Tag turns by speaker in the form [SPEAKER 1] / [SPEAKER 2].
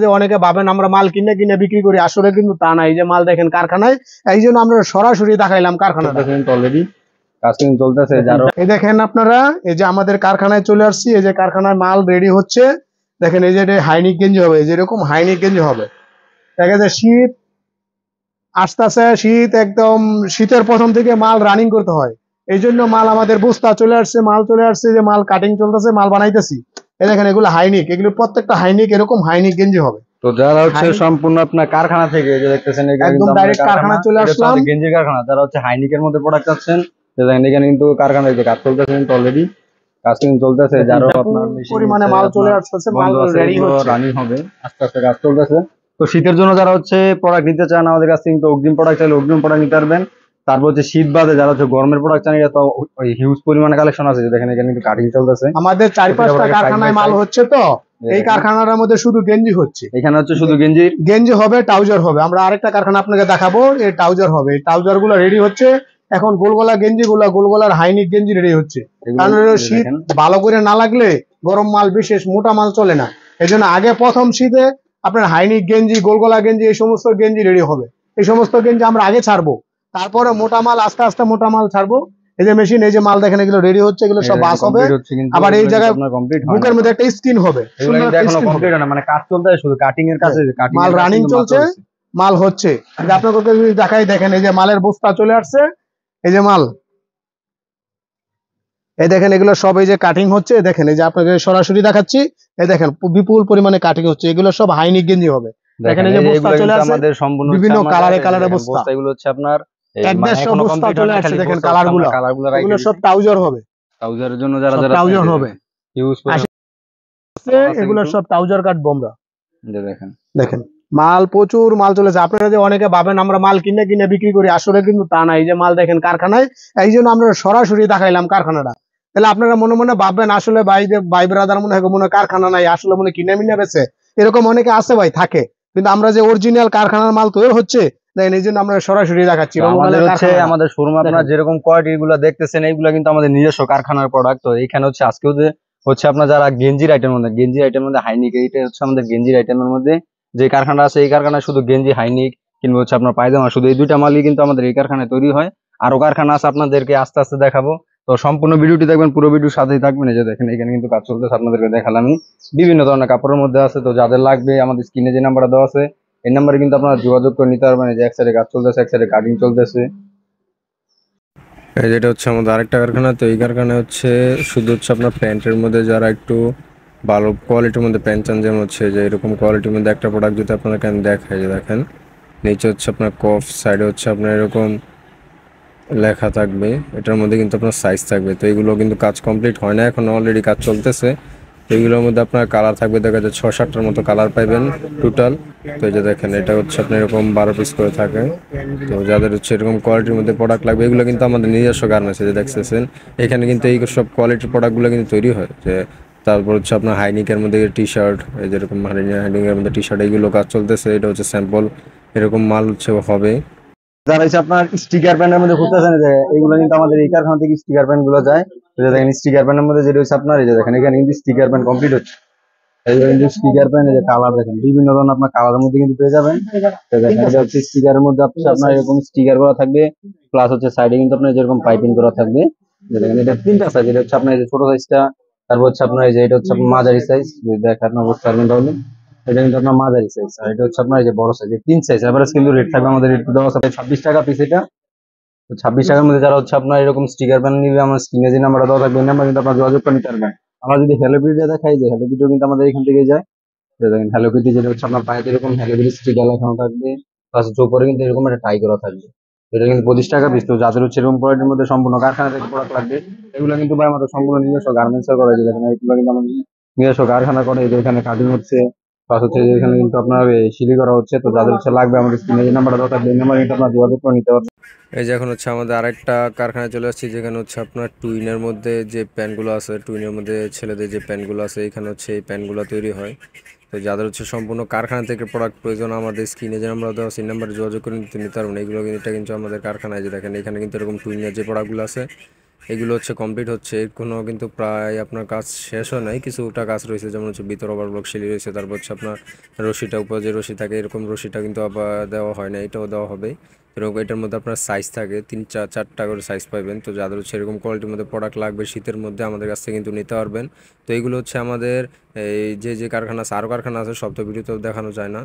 [SPEAKER 1] যে অনেকে ভাবেন আমরা মাল কিনে কিনে বিক্রি করি, আসলে কিন্তু তা না। এই যে মাল দেখেন কারখানায়, এই জন্য আমরা সরাসরি দেখাইলাম কারখানাটা অলরেডি কাস্টিং চলতেছে। এই দেখেন আপনারা, এই যে আমাদের কারখানায় চলে আসছি, এই যে কারখানায় মাল রেডি হচ্ছে। দেখেন এই যে হাইনিক গেঞ্জি হবে, যেরকম হাইনিক গেঞ্জি হবে। দেখা যায় শীত আসতেছে, শীত একদম শীতের প্রথম থেকে মাল রানিং করতে হয়, এই জন্য মাল আমাদের বস্তা চলে আসছে, মাল চলে আসছে, যে মাল কাটিং চলতেছে, মাল বানাইতেছি। এই দেখেন এগুলো হাইনিক, এগুলো প্রত্যেকটা হাইনিক এরকম হাইনিক গেঞ্জি হবে।
[SPEAKER 2] তো যারা হচ্ছে সম্পূর্ণ আপনার কারখানা থেকে যে দেখতেছেন
[SPEAKER 1] একদম ডাইরেক্ট কারখানা চলে আসলাম,
[SPEAKER 2] গেঞ্জির কারখানা। যারা হচ্ছে হাইনিকের মধ্যে প্রোডাক্ট আছেন, এখানে কিন্তু কারখানায় যে কাজ চলতেছে অলরেডি, কাস্টিং চলতেছে। যারা আপনার
[SPEAKER 1] পরিমাণে মাল চলে আসছে, মাল রেডি হচ্ছে,
[SPEAKER 2] রানিং হবে, আস্তে আস্তে কাজ চলতেছে। তো শীতের জন্য যারা হচ্ছে প্রোডাক্ট নিতে চান আমাদের কাছ থেকে, তো অগ্রিম প্রোডাক্ট চাইলে অগ্রিম প্রোডাক্ট নিতে পারবেন। তারপর হচ্ছে শীত বাদে যারা হচ্ছে গরমের প্রোডাক্ট চান, এটা তো হিউজ পরিমাণে কালেকশন আছে। দেখেন এখানে কিন্তু কাটিং চলতেছে,
[SPEAKER 1] আমাদের 4-5টা কারখানায় মাল হচ্ছে। তো এই কারখানার মধ্যে শুধু গেঞ্জি হচ্ছে,
[SPEAKER 2] এখানে হচ্ছে শুধু
[SPEAKER 1] গেঞ্জি হবে, ট্রাউজার হবে। আমরা আরেকটা কারখানা আপনাকে দেখাবো, এই ট্রাউজার হবে। এই ট্রাউজার গুলো রেডি হচ্ছে এখন, গোলগলা গেঞ্জি গুলা, গোলগলার হাইনিক গেঞ্জি রেডি হচ্ছে। কারণ শীত ভালো করে না লাগলে গরম মাল বিশেষ মোটা মাল চলে না, এই জন্য আগে প্রথম শীতে আপনার হাইনিক গেঞ্জি, গোলগলা গেঞ্জি, এই সমস্ত গেঞ্জি রেডি হবে। এই সমস্ত গেঞ্জি আমরা আগে ছাড়বো, তারপরে মোটা মাল আস্তে আস্তে মোটা মাল ছাড়বো। এই যে মেশিন, এই যে মাল দেখেন, এগুলো রেডি হচ্ছে, এগুলো সব বাস হবে। আবার এই জায়গায় বুকের মধ্যে একটা স্কিন হবে,
[SPEAKER 2] মানে কাজ চলতেছে, শুধু কাটিং এর কাছে
[SPEAKER 1] মাল রানিং চলছে, মাল হচ্ছে। আপনাকে যদি দেখাই, দেখেন এই যে মালের বস্তা চলে আসছে, এই যে মাল, এই দেখেন এগুলো সব এই যে কাটিং হচ্ছে। দেখেন এই যে আপনাকে সরাসরি দেখাচ্ছি, এই দেখেন বিপুল পরিমাণে কাটিং হচ্ছে, এগুলো সব হাইনিক গেঞ্জি হবে। দেখেন এই যে বস্তা চলে আসছে, আমাদের সম্পূর্ণ বিভিন্ন কালারে বস্তা,
[SPEAKER 2] এগুলো হচ্ছে আপনার
[SPEAKER 1] 1-150 বস্তা চলে আসছে। দেখেন কালারগুলো, এগুলো সব ট্রাউজার হবে,
[SPEAKER 2] ট্রাউজারের জন্য যারা
[SPEAKER 1] ট্রাউজার হবে, এগুলো সব ট্রাউজার কাটবো আমরা। দেখেন দেখেন মাল, প্রচুর মাল চলেছে। আপনারা যে অনেকে ভাবেন আমরা মাল কিনে কিনে বিক্রি করি, আসলে কিন্তু তা না। এই যে মাল দেখেন কারখানায়, এই জন্য আমরা সরাসরি দেখাইলাম কারখানাটা। তাহলে আপনারা মনে মনে ভাববেন আসলে ভাই ব্রাদার মনে হয় মনে কারখানা নাই, আসলে মনে কিনে মিনে বেছে, এরকম অনেকে আছে ভাই, থাকে। কিন্তু আমরা যে অরিজিনাল কারখানার মাল তৈরি হচ্ছে, দেখেন এই জন্য আমরা সরাসরি দেখাচ্ছি।
[SPEAKER 2] আমাদের শোরুমে আপনারা যেরকম কোয়ালিটি গুলো দেখতেছেন, এইগুলা কিন্তু আমাদের নিজস্ব কারখানার প্রোডাক্ট। তো এইখানে হচ্ছে আজকেও যে হচ্ছে আপনার যারা গেঞ্জির আইটেমের মধ্যে হাইনিক, এইটা হচ্ছে আমাদের গেঞ্জির আইটেমের মধ্যে যে কারখানা আছে, এই কারখানায় শুধু গেঞ্জি, হাইনিক কিংবা হচ্ছে আপনার পায়জামা, শুধু এই দুইটা মালই কিন্তু আমাদের এই কারখানায় তৈরি হয়। আরো কারখানা আছে, আপনাদেরকে আস্তে আস্তে দেখাবো। তো সম্পূর্ণ ভিডিওটি দেখবেন, পুরো ভিডিওর সাথেই থাকবেন। এই যে দেখেন এখানে কিন্তু কাজ চলতেছে, আপনাদেরকে দেখালাম। বিভিন্ন ধরনের কাপড়ের মধ্যে আছে। তো যাদের লাগবে আমাদের স্ক্রিনে যে নাম্বারটা দেওয়া আছে, এই নাম্বারে কিন্তু আপনারা যোগাযোগ করে নিতে পারবেন। এই যে এক সাইডে কাজ চলতেছে, এক সাইডে কাটিং চলতেছে।
[SPEAKER 3] এই যেটা হচ্ছে আমাদের আরেকটা কারখানা। তো এই কারখানায় হচ্ছে শুধু হচ্ছে আপনার প্যান্টের মধ্যে যারা একটু ভালো কোয়ালিটির মধ্যে প্যান্ট চান, যেমন হচ্ছে যে এরকম কোয়ালিটির মধ্যে একটা প্রোডাক্ট যদি আপনাকে আমি দেখাই, যে দেখেন নিচে হচ্ছে আপনার কফ, সাইডে হচ্ছে আপনার এরকম লেখা থাকবে, এটার মধ্যে কিন্তু আপনার সাইজ থাকবে। তো এগুলো কিন্তু কাজ কমপ্লিট হয় না, এখন অলরেডি কাজ চলতেছে। তো এগুলোর মধ্যে আপনার কালার থাকবে, দেখা যায় 6-7টার মতো কালার পাইবেন টোটাল। তো এই যে দেখেন এটা হচ্ছে আপনার এরকম 12 পিস করে থাকে। তো যাদের হচ্ছে এরকম কোয়ালিটির মধ্যে প্রোডাক্ট লাগবে, এগুলো কিন্তু আমাদের নিজস্ব গার্মেন্টস, যে দেখতেছেন এখানে কিন্তু এই সব কোয়ালিটির প্রোডাক্টগুলো কিন্তু তৈরি হয়। যে তারপর হচ্ছে আপনার হাইনিকের মধ্যে টি শার্ট, এই যেরকম হাইনিকের মধ্যে টি শার্ট, এইগুলো কাজ চলতেছে। এটা হচ্ছে স্যাম্পল, এরকম মাল হচ্ছে হবে।
[SPEAKER 2] যারা হচ্ছে আপনার স্টিকার প্যান্টের মধ্যে খুঁজতেছেন, যে এইগুলো কিন্তু আমাদের এই কারখানা থেকে স্টিকার প্যান্ট গুলো যায়। দেখেন স্টিকার প্যান্টের মধ্যে যেটা হচ্ছে আপনার, এই যে দেখেন এখানে কিন্তু স্টিকার প্যান্ট কমপ্লিট হচ্ছে। এই কিন্তু স্টিকার প্যান্ট, এই যে কালার দেখেন, বিভিন্ন ধরনের আপনার কালারের মধ্যে কিন্তু পেয়ে যাবেন। দেখেন এটা হচ্ছে স্টিকারের মধ্যে আপনার এরকম স্টিকার করা থাকবে, প্লাস হচ্ছে সাইডে কিন্তু আপনার যেরকম পাইপিং করা থাকবে। দেখেন এটা 3টা সাইজ, এটা হচ্ছে আপনার এই যে ছোট সাইজটা, তারপর হচ্ছে আপনার এই যে এটা হচ্ছে মাঝারি সাইজ, দেখার অবস্থা তাহলে এটা কিন্তু আপনার মাঝারি সাইজ, আর এটা হচ্ছে আপনার এই যে বড় সাইজ, 3 সাইজ। এভারেজ কিন্তু রেট থাকবে আমাদের রেট দেওয়া আছে 26 টাকা পিস। এটা 26 টাকার মধ্যে যারা হচ্ছে আপনার এরকম স্টিকার প্যান নিবে, আমার স্ক্রিনে যে নাম্বারটা দেওয়া থাকবে, এই নাম্বার কিন্তু আপনার যোগাযোগ করে নিতে পারবেন। আমরা যদি হ্যালো কিটি দেখাই, যে হ্যালো কিটিও কিন্তু আমাদের এখান থেকে যায়। দেখেন হ্যালো কিটি যেটা হচ্ছে আপনার পায়ে এরকম হ্যালো কিটি স্টিকার লাগানো থাকবে, প্লাস উপরে কিন্তু এরকম একটা টাই করা থাকবে। এটা কিন্তু 25 টাকা পিস। তো যাদের হচ্ছে এরকম কোয়ালিটির মধ্যে সম্পূর্ণ কারখানা থেকে প্রোডাক্ট লাগবে, এগুলো কিন্তু ভাই আমাদের সম্পূর্ণ নিজস্ব গার্মেন্টস করা যায়। দেখেন এগুলো কিন্তু আমাদের নিজস্ব কারখানা করে, যে এখানে কাটিং হচ্ছে, প্লাস হচ্ছে এখানে কিন্তু আপনার সিলি করা হচ্ছে। তো যাদের হচ্ছে লাগবে আমাদের স্ক্রিনে যে নাম্বারটা দেওয়া থাকবে, এই নাম্বারে কিন্তু আপনার যোগাযোগ করে নিতে পারবেন।
[SPEAKER 3] এই যে এখন হচ্ছে আমাদের আরেকটা কারখানায় চলে আসছি, যেখানে হচ্ছে আপনার টুইনের মধ্যে যে প্যান্টগুলো আছে, টুইনের মধ্যে ছেলেদের যে প্যান্টগুলো আছে, এখানে হচ্ছে এই প্যান্টগুলো তৈরি হয়। তো যাদের হচ্ছে সম্পূর্ণ কারখানা থেকে প্রোডাক্ট প্রয়োজন, আমাদের স্ক্রিনে যে নাম্বার দেওয়া সেই নাম্বারে যোগাযোগ করে নিতে পারবেন। এগুলো কিন্তু এটা কিন্তু আমাদের কারখানায়, যে দেখেন এখানে কিন্তু এরকম টুইনের যে প্রোডাক্টগুলো আছে, এগুলো হচ্ছে কমপ্লিট হচ্ছে, কোনো কিন্তু প্রায় আপনার কাজ শেষও নাই, কিছুটা কাজ রয়েছে, যেমন হচ্ছে ভিতর ওভার ব্লক সিলি রয়েছে, তারপর হচ্ছে আপনার রশিটা উপরে যে রশি থাকে এরকম রশিটা কিন্তু আবার দেওয়া হয় না, এটাও দেওয়া হবে। এরকম এটার মধ্যে আপনার সাইজ থাকে 3-4টা করে সাইজ পাবেন। তো যাদের হচ্ছে এরকম কোয়ালিটির মধ্যে প্রোডাক্ট লাগবে শীতের মধ্যে আমাদের কাছ থেকে কিন্তু নিতে পারবেন। তো এইগুলো হচ্ছে আমাদের এই যে কারখানা আছে, আরও কারখানা আছে, সব তো ভিডিওতেও দেখানো যায় না।